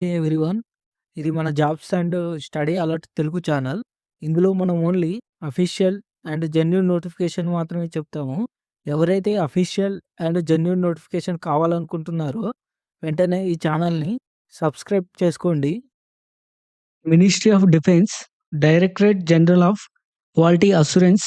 Everyone. ఇది మన jobs and study alert Telugu channel. ఇందులో మనం only official and genuine notification మాత్రమే చెప్తాము. ఎవరైతే అఫీషియల్ అండ్ జెన్యూన్ నోటిఫికేషన్ కావాలనుకుంటున్నారో వెంటనే ఈ ఛానల్‌ని సబ్స్క్రైబ్ చేసుకోండి. Ministry of defence, directorate general of quality assurance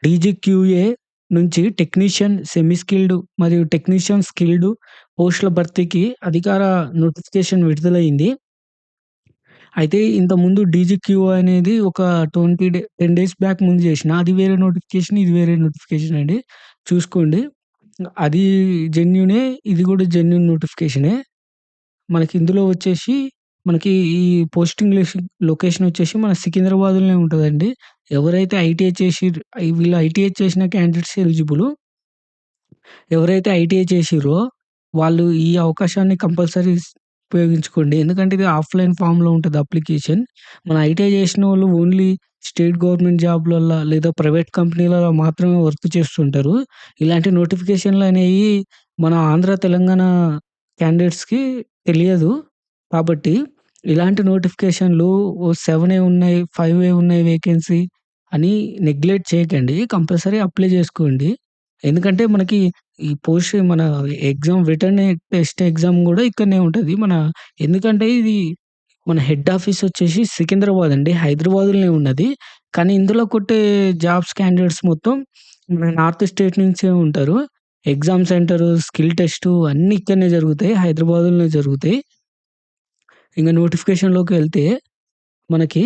DGQA నుంచి టెక్నీషియన్, సెమీ స్కిల్డ్ మరియు టెక్నీషియన్ స్కిల్డ్ పోస్టుల భర్తీకి అధికార నోటిఫికేషన్ విడుదలైంది. అయితే ఇంతకుముందు డీజీక్యూఏ అనేది ఒక 10 డేస్ బ్యాక్ ముందు చేసిన. అది వేరే నోటిఫికేషన్, ఇది వేరే నోటిఫికేషన్ అండి. చూసుకోండి. అది జెన్యూనే, ఇది కూడా జెన్యూన్ నోటిఫికేషనే. మనకి ఇందులో వచ్చేసి మనకి ఈ పోస్టింగ్ లొకేషన్ వచ్చేసి మన సికింద్రాబాద్‌లోనే ఉంటదండి. ఎవరైతే ఐటీఐ వీళ్ళు ఐటీఐ చేసిన క్యాండిడేట్స్ ఎలిజిబుల్. ఎవరైతే ఐటీఐ చేసిర్రో వాళ్ళు ఈ అవకాశాన్ని కంపల్సరీ ఉపయోగించుకోండి. ఎందుకంటే ఇది ఆఫ్‌లైన్ ఫార్మ్‌లో ఉంటది అప్లికేషన్. మన ఐటీఐ చేసినోళ్ళు ఓన్లీ స్టేట్ గవర్నమెంట్ జాబ్‌లల్ల లేదా ప్రైవేట్ కంపెనీలలో మాత్రమే వర్క్ చేస్తుంటారు. ఇలాంటి నోటిఫికేషన్‌లనేయి మన ఆంధ్ర, తెలంగాణ క్యాండిడేట్స్‌కి తెలియదు. కాబట్టి ఇలాంటి నోటిఫికేషన్‌లు 7 ఉన్నాయి, 5 ఉన్నాయి వేకెన్సీ అని నెగ్లెక్ట్ చేయకండి. కంపల్సరీ అప్లై చేసుకోండి. ఎందుకంటే మనకి ఈ మన ఎగ్జామ్ రిటన్ టెస్ట్ ఎగ్జామ్ గూడా ఇక్కడనే ఉంటది. ఎందుకంటే ఇది మన హెడ్ ఆఫీస్ వచ్చేసి సికింద్రాబాద్ అండి. హైదరాబాద్‌లోనే ఉన్నది. కానీ ఇందులో కొట్టే జాబ్స్ క్యాండిడేట్స్ మొత్తం మన నార్త్ స్టేట్ నుంచే ఉంటారు. ఎగ్జామ్ సెంటరు, స్కిల్ టెస్టు అన్నీ ఇక్కడనే జరుగుతాయి. హైదరాబాద్‌లోనే జరుగుతాయి. ఇంక నోటిఫికేషన్‌లోకి వెళ్తే మనకి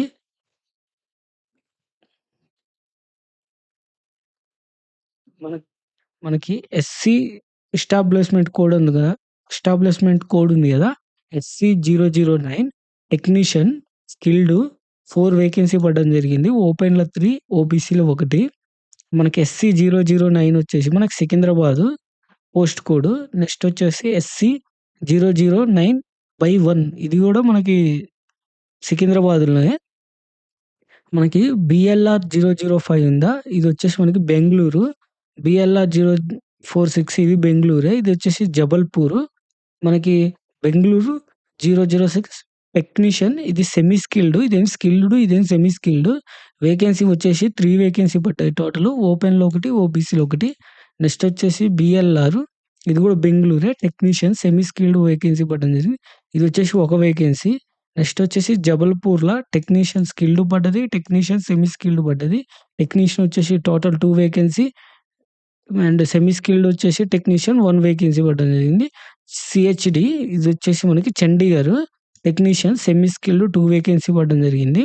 మన మనకి ఎస్సీ ఎస్టాబ్లిష్‌మెంట్ కోడ్ ఉంది గదా! ఎస్టాబ్లిష్‌మెంట్ కోడ్ ఉంది గదా! ఎస్సీ 009 టెక్నీషియన్ స్కిల్డ్ 4 వేకెన్సీ పడడం జరిగింది. ఓపెన్‌లో 3, ఓబీసీలో 1. మనకి ఎస్సీ 009 వచ్చేసి మనకి సికింద్రాబాదు పోస్ట్ కోడ్. నెక్స్ట్ వచ్చేసి ఎస్సీ 009/1 ఇది గూడా మనకి సికింద్రాబాద్‌లోనే. మనకి బీఎల్ఆర్ 005 ఉందా? ఇదొచ్చేసి మనకి బెంగుళూరు. బీఎల్ఆర్ 046 ఇది బెంగుళూరే. ఇదొచ్చేసి జబల్పూరు. మనకి బెంగుళూరు 006 టెక్నీషియన్ ఇది సెమీ స్కిల్డ్. ఇదేం స్కిల్డ్, ఇదేం సెమీ స్కిల్డ్. వేకెన్సీ వచ్చేసి 3 వేకెన్సీ పడ్డాయి టోటలు. ఓపెన్‌లో 1, ఓబీసీలో 1. నెక్స్ట్ వచ్చేసి బీఎల్ఆర్ ఇది గూడా బెంగుళూరే. టెక్నీషియన్ సెమీ స్కిల్డ్ వేకెన్సీ పడడం జరిగింది. ఇదొచ్చేసి ఒక వేకెన్సీ. నెక్స్ట్ వచ్చేసి జబల్పూర్‌ల టెక్నీషియన్ స్కిల్డ్ పడ్డది. టెక్నీషియన్ సెమీ స్కిల్డ్ పడ్డది. టెక్నీషియన్ వచ్చేసి total 2 vacancy and semi skilled వచ్చేసి టెక్నీషియన్ 1 వేకెన్సీ పడడం జరిగింది. సీహెచ్‌డీ ఇదొచ్చేసి మనకి Chandigarh technician semi skilled 2 vacancy పడడం జరిగింది.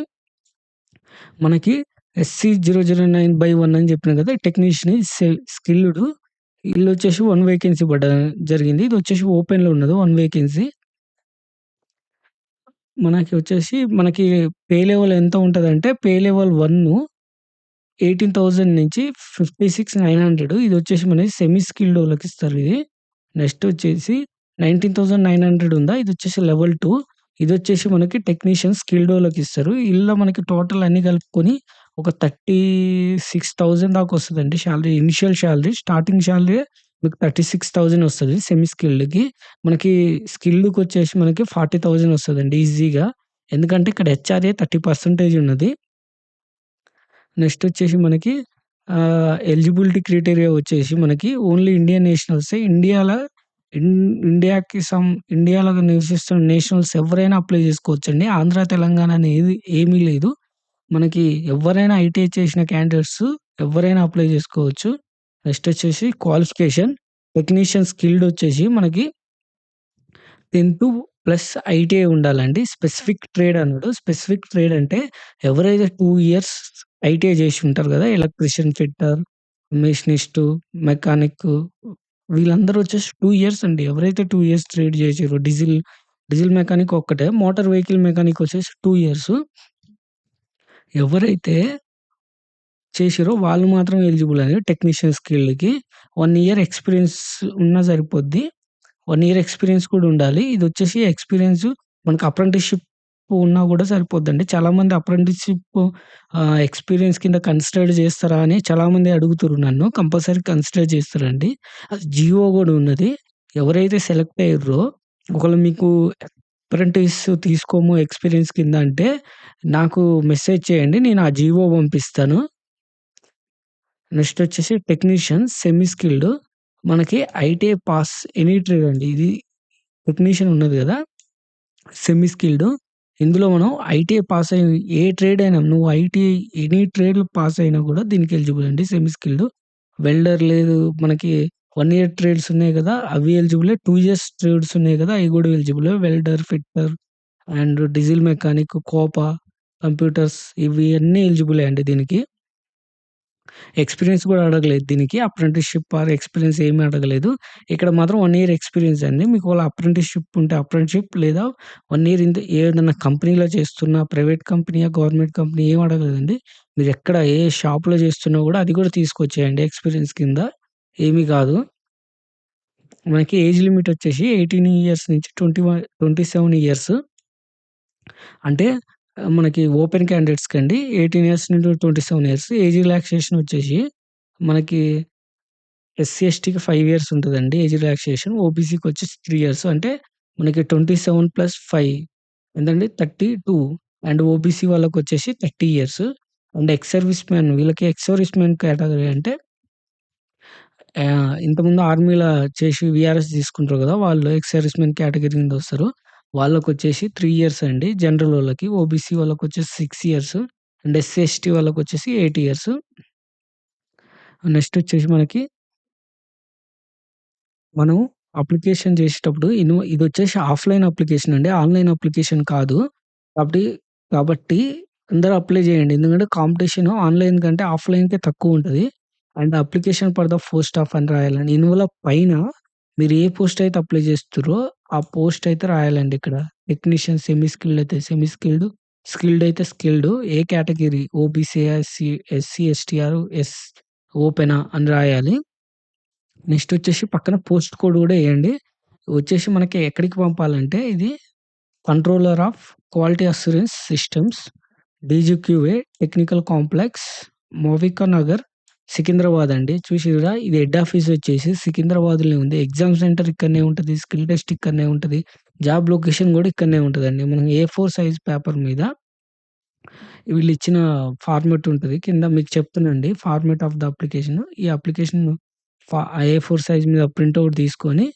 మనకి ఎస్సీ 009/1 అని చెప్పిన కదా! టెక్నీషియన్ స్కిల్డ్ ఈళ్ళొచ్చేసి 1 వేకెన్సీ పడడం జరిగింది. ఇదొచ్చేసి ఓపెన్‌లో ఉన్నది 1 వేకెన్సీ. మనకి పే లెవెల్ ఎంత ఉంటదంటే పే లెవెల్ 1 18,000 నుంచి 56,900 ఇదొచ్చేసి మనకి సెమీ స్కిల్డ్ ఓళ్ళకిస్తారు ఇది. నెక్స్ట్ వచ్చేసి 19,900 ఉందా? ఇదొచ్చేసి లెవెల్ 2 ఇదొచ్చేసి మనకి టెక్నీషియన్ స్కిల్డ్ ఓళ్ళకిస్తారు. ఈళ్ళ మనకి టోటల్ అన్నీ కలుపుకొని ఒక 36,000 దాకా వస్తదండి salary. Initial salary starting salary మీకు 36,000 వస్తది సెమీ స్కిల్డ్‌కి. మనకి స్కిల్డ్‌కొచ్చేసి మనకి 40,000 వస్తదండి ఈజీగా. ఎందుకంటే ఇక్కడ హెచ్ఆర్ఏ 30% ఉన్నది. నెక్స్ట్ వచ్చేసి మనకి ఎలిజిబిలిటీ క్రైటీరియా వచ్చేసి మనకి ఓన్లీ ఇండియన్ నేషనల్సే. ఇన్ ఇండియాలో నివసిస్తున్న నేషనల్స్ ఎవరైనా అప్లై చేసుకోవచ్చండి. ఆంధ్ర, తెలంగాణ అనేది ఏమీ లేదు. మనకి ఎవ్వరైనా ఐటీఐ చేసిన క్యాండిడేట్స్ ఎవ్వరైనా అప్లై చేసుకోవచ్చు. నెక్స్ట్ వచ్చేసి క్వాలిఫికేషన్ టెక్నీషియన్ స్కిల్డ్ వచ్చేసి మనకి 10థ్ ప్లస్ ఐటీఐ ఉండాలండి. స్పెసిఫిక్ ట్రేడ్ అన్నాడు. స్పెసిఫిక్ ట్రేడ్ అంటే ఎవరైతే 2 ఇయర్స్ ఐటీఐ చేసి ఉంటారు కదా! ఎలక్ట్రీషియన్, ఫిట్టర్, మెషినిస్టు, మెకానిక్ వీళ్ళందరూ వచ్చేసి 2 ఇయర్స్ అండి. ఎవరైతే 2 ఇయర్స్ ట్రేడ్ చేసిర్రో డీజిల్ మెకానిక్ ఒక్కటే. మోటార్ వెహికల్ మెకానిక్ వచ్చేసి 2 ఇయర్స్. ఎవరైతే చేసిర్రో వాళ్ళు మాత్రం ఎలిజిబుల్ అండి టెక్నీషియన్ స్కిల్డ్‌కి. 1 ఇయర్ ఎక్స్‌పీరియన్స్ ఉన్నా సరిపోద్ది. 1 ఇయర్ ఎక్స్‌పీరియన్స్ కూడా ఉండాలి. ఇదొచ్చేసి ఎక్స్‌పీరియన్స్ మనకు అప్రెంటిస్‌షిప్ ఉన్నా కూడా సరిపోద్దండి. చాలామంది అప్రెంటిస్‌షిప్ ఎక్స్‌పీరియన్స్ కింద కన్సిడర్ చేస్తారా అని చాలామంది అడుగుతుర్రు నన్ను. కంపల్సరీ కన్సిడర్ చేస్తారండి. అది జియో కూడా ఉన్నది. ఎవరైతే సెలెక్ట్ అయ్యిర్రో ఒకవేళ మీకు అప్రెంటిస్ తీసుకోము ఎక్స్‌పీరియన్స్ కింద అంటే, నాకు మెసేజ్ చేయండి. నేను ఆ జీవో పంపిస్తాను. నెక్స్ట్ వచ్చేసి టెక్నీషియన్ సెమీ స్కిల్డ్ మనకి ఐటీఐ పాస్ ఎనీ ట్రేడ్ అండి. ఇది టెక్నీషియన్ ఉన్నది గదా! Semi skilled. ఇందులో మనం ఐటీఐ పాస్ అయ్యి ఏ ట్రేడ్ అయినా నువ్వు ఐటీఐ ఎనీ ట్రేడ్‌లో పాస్ అయినా గూడా దీనికి ఎలిజిబుల్ అండి సెమీ స్కిల్డ్. వెల్డర్ లేదు మనకి 1 ఇయర్ ట్రేడ్స్ ఉన్నాయి గదా! అవి ఎలిజిబులే. 2 ఇయర్స్ ట్రేడ్స్ ఉన్నాయి గదా! అయి గూడా ఎలిజిబులే. Welder, fitter and diesel mechanic, COPA, computers ఇవి అన్నీ ఎలిజిబులే అండి దీనికి. ఎక్స్‌పీరియన్స్ గూడా అడగలేదు దీనికి. అప్రెంటిస్‌షిప్ ఆర్ ఎక్స్‌పీరియన్స్ ఏమి అడగలేదు. ఇక్కడ మాత్రం 1 ఇయర్ ఎక్స్‌పీరియన్స్ అండి. మీకు ఒకవేళ అప్రెంటిస్‌షిప్ ఉంటే అప్రెంటిస్‌షిప్ లేదా 1 ఇయర్ ఏదన్నా కంపెనీలో చేస్తున్నా, ప్రైవేట్ కంపెనీయా, గవర్నమెంట్ కంపెనీ ఏమి అడగలేదండి. మీరెక్కడ ఏ షాప్‌లో చేస్తున్నా గూడా అది గూడా తీసుకొచ్చేయండి ఎక్స్‌పీరియన్స్ కింద. ఏమి గాదు. మనకి ఏజ్ లిమిట్ వచ్చేసి 18 ఇయర్స్ నుంచి 27 ఇయర్స్. అంటే మనకి ఓపెన్ క్యాండిడేట్స్‌కండి 18 ఇయర్స్ నుండి 27 ఇయర్స్. ఏజ్ రిలాక్సేషన్ వచ్చేసి మనకి ఎస్సీ, ఎస్టీకి 5 ఇయర్స్ ఉంటదండి ఏజ్ రిలాక్సేషన్. ఓబీసీకొచ్చేసి 3 ఇయర్స్. అంటే మనకి 27+5 ఎంతండి 32 అండ్ ఓబీసీ వాళ్ళకొచ్చేసి 30 years. And ex service man వీళ్ళకి ఎక్స్ సర్వీస్ మ్యాన్ కేటగరీ అంటే ఇంతకుముందు ఆర్మీలా చేసి వీఆర్ఎస్ తీసుకుంటారు గదా! వాళ్ళు ఎక్స్ సర్వీస్ మెన్ కేటగరీ కింద వస్తారు. వాళ్ళకొచ్చేసి 3 ఇయర్స్ అండి. జనరల్ ఓళ్ళకి. ఓబీసీ వాళ్ళకొచ్చేసి 6 ఇయర్స్. అండ్ ఎస్సీ, ఎస్టీ వాళ్ళకొచ్చేసి 8 ఇయర్స్. నెక్స్ట్ వచ్చేసి మనకి మనం అప్లికేషన్ చేసేటప్పుడు ఇదొచ్చేసి ఆఫ్‌లైన్ అప్లికేషన్ అండి. ఆన్‌లైన్ అప్లికేషన్ కాదు. కాబట్టి కాబట్టి అందరూ అప్లై చేయండి. ఎందుకంటే కాంపిటీషన్ ఆన్‌లైన్ కంటే ఆఫ్‌లైన్‌కే తక్కువుంటది. And application for the post of అని రాయాలండి. ఇందులో పైన మీరు ఏ పోస్ట్ అయితే అప్లై చేస్తుర్రో ఆ పోస్ట్ అయితే రాయాలండి ఇక్కడ. టెక్నీషియన్ సెమీ స్కిల్డ్ అయితే సెమీ స్కిల్డ్, స్కిల్డ్ అయితే స్కిల్డ్, ఏ కేటగిరీ ఓబీసీయా, ఎస్సీ, ఎస్టీ ఆర్ ఓపెనా అని రాయాలి. నెక్స్ట్ వచ్చేసి పక్కన పోస్ట్ కోడ్ గూడా ఎయండి. వచ్చేసి మనకి ఎక్కడికి పంపాలంటే ఇది controller of quality assurance systems DGQA technical complex మోవికా నగర్ సికింద్రాబాద్ అండి. చూసిర్రా ఇది హెడ్ ఆఫీస్ వచ్చేసి సికింద్రాబాద్‌లోనే ఉంది. ఎగ్జామ్ సెంటర్ ఇక్కడనే ఉంటది. స్కిల్ టెస్ట్ ఇక్కడనే ఉంటది. జాబ్ లొకేషన్ గూడా ఇక్కడనే ఉంటదండి. మనం ఏ4 సైజ్ పేపర్ మీద వీళ్ళిచ్చిన ఫార్మాట్ ఉంటది. కింద మీకు చెప్తానండి ఫార్మాట్ ఆఫ్ ద అప్లికేషన్. ఈ అప్లికేషన్ ఏ4 సైజ్ మీద ప్రింటౌట్ తీసుకొని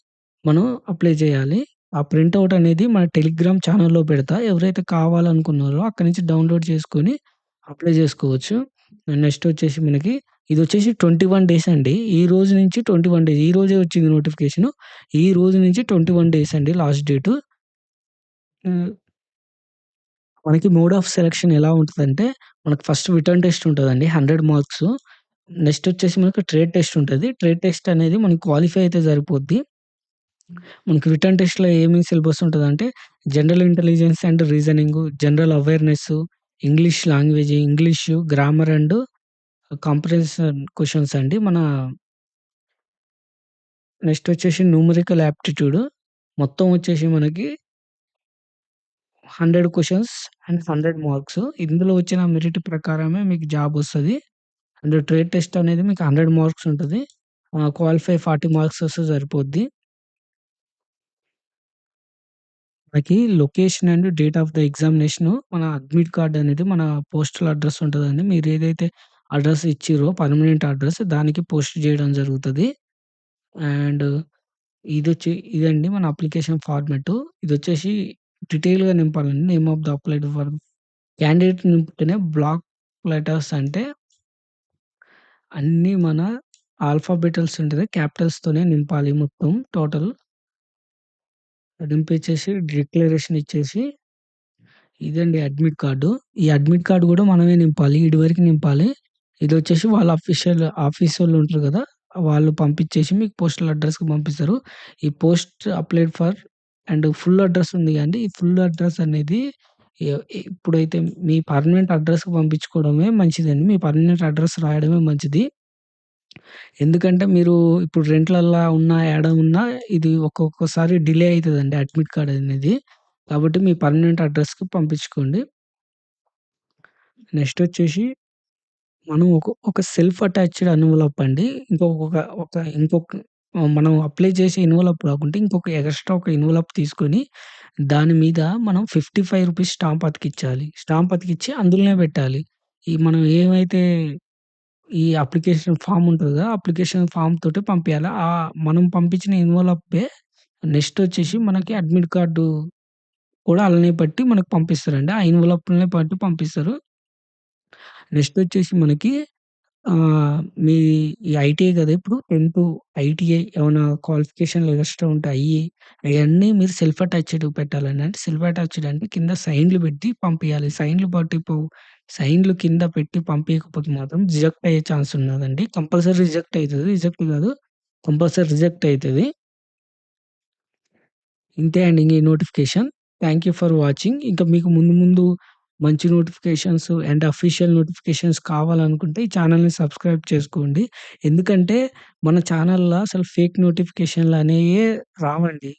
మనం అప్లై చేయాలి. ఆ ప్రింటౌట్ అనేది మన టెలిగ్రామ్ ఛానెల్‌లో పెడతా. ఎవరైతే కావాలనుకున్నారో అక్కడి నుంచి డౌన్‌లోడ్ చేసుకొని అప్లై చేసుకోవచ్చు. నెక్స్ట్ వచ్చేసి మనకి ఇదొచ్చేసి 21 డేస్ అండి. ఈ రోజు నుంచి 21 డేస్. ఈ రోజే వచ్చింది నోటిఫికేషను. ఈ రోజు నుంచి 21 డేస్ అండి లాస్ట్ డేటు. హ్మ్. మనకి మోడ్ ఆఫ్ సెలక్షన్ ఎలా ఉంటదంటే, మనకు ఫస్ట్ రిటన్ టెస్ట్ ఉంటదండి. 100 మార్క్సు. నెక్స్ట్ వచ్చేసి మనకు ట్రేడ్ టెస్ట్ ఉంటది. ట్రేడ్ టెస్ట్ అనేది మనం క్వాలిఫై అయితే సరిపోద్ది. మనకి రిటన్ టెస్ట్‌లో ఏమేమి సిలబస్ ఉంటదంటే, general intelligence and reasoning, general awareness, English language, English, grammar and comprehension questions అండి. నెక్స్ట్ వచ్చేసి న్యూమరికల్ యాప్టిట్యూడ్. మొత్తం వచ్చేసి మనకి 100 క్వెషన్స్ అండ్ 100 మార్క్స్. ఇందులో వచ్చిన మెరిట్ ప్రకారమే మీకు జాబ్ వస్తది. అండ్ ట్రేడ్ టెస్ట్ అనేది మీకు 100 మార్క్స్ ఉంటది. క్వాలిఫై 40 మార్క్స్ వస్తే సరిపోద్ది. మనకి location and date of the examination మన అడ్మిట్ కార్డ్ అనేది మన పోస్టల్ అడ్రెస్ ఉంటదండి. మీరు ఏదైతే అడ్రెస్ ఇచ్చిర్రో పర్మనెంట్ అడ్రెస్ దానికి పోస్ట్ చేయడం జరుగుతది. అండ్ ఇదండి మన అప్లికేషన్ ఫార్మాటు. ఇదొచ్చేసి డీటెయిల్‌గా నింపాలండి. Name of the applied for candidate నింపితేనే బ్లాక్ లెటర్స్ అంటే అన్నీ మన ఆల్ఫాబెటల్స్ ఉంటది. క్యాపిటల్స్‌తోనే నింపాలి మొత్తం టోటల్. నింపించేసి డిక్లరేషన్ ఇచ్చేసి ఇదండి అడ్మిట్ కార్డు. ఈ అడ్మిట్ కార్డ్ గూడా మనమే నింపాలి. ఈడి వరకు నింపాలి. ఇదొచ్చేసి వాళ్ళ అఫీషియల్ ఆఫీసోళ్ళు ఉంటారు గదా! వాళ్ళు పంపించేసి మీకు పోస్టల్ అడ్రెస్‌కి పంపిస్తారు. ఈ post applied for and full address ఉంది గాండి. ఈ ఫుల్ అడ్రెస్ అనేది ఎ ఇప్పుడైతే మీ పర్మనెంట్ అడ్రెస్‌కి పంపించుకోవడమే మంచిదండి. మీ పర్మనెంట్ అడ్రెస్ రాయడమే మంచిది. ఎందుకంటే మీరు ఇప్పుడు రెంట్‌లల్లా ఉన్నా, ఏడ ఉన్నా ఇది ఒక్కొక్కసారి డిలే అయితదండి అడ్మిట్ కార్డ్ అనేది. కాబట్టి మీ పర్మనెంట్ అడ్రెస్‌కి పంపించుకోండి. నెక్స్ట్ వచ్చేసి మనం ఒక సెల్ఫ్ అటాచ్డ్ ఎన్వలప్ అండి. ఇంకొక ఒక ఇంకొక మనం అప్లై చేసే ఎన్వలప్ కాకుంటే ఇంకొక ఎక్స్‌ట్రా ఒక ఎన్వలప్ తీసుకొని, దాని మీద మనం రూ. 55 స్టాంప్ అతికిచ్చాలి. స్టాంప్ అతికిచ్చి అందులోనే పెట్టాలి. ఈ మనం ఏమైతే ఈ అప్లికేషన్ ఫార్మ్ ఉంటది గదా! అప్లికేషన్ ఫార్మ్ తోటి పంపియాల. మనం పంపించిన ఎన్వలపే నెక్స్ట్ వచ్చేసి మనకి అడ్మిట్ కార్డు కూడా అలానే పట్టి మనకు పంపిస్తారండి. ఆ ఎన్వలప్‌లనే పట్టి పంపిస్తారు. నెక్స్ట్ వచ్చేసి మనకి మీ ఈ ఐటీఐ గదా! ఇప్పుడు 10థ్ ఐటీఐ ఏమన్నా క్వాలిఫికేషన్‌లు ఎక్స్‌ట్రా ఉంటే అయన్నీ మీరు సెల్ఫ్ అటాచ్డ్ పెట్టాలండి. అంటే సెల్ఫ్ అటాచ్డ్ అంటే కింద సైన్‌లు పెట్టి పంపియాలి. సైన్‌లు కింద పెట్టి పంపియకపోతే మాత్రం రిజెక్ట్ అయ్యే ఛాన్స్ ఉన్నదండి. కంపల్సరీ రిజెక్ట్ అయితది. రిజెక్ట్ కాదు, కంపల్సరీ రిజెక్ట్ అయితది. ఇంతే అండి ఈ notification. Thank you for watching. ఇంకా మీకు ముందు ముందు మంచి నోటిఫికేషన్స్ అండ్ అఫీషియల్ నోటిఫికేషన్స్ కావాలనుకుంటే ఈ ఛానెల్‌ని సబ్స్క్రైబ్ చేసుకోండి. ఎందుకంటే మన ఛానెల్‌ల అసలు ఫేక్ నోటిఫికేషన్‌లు అనేయే రావండి.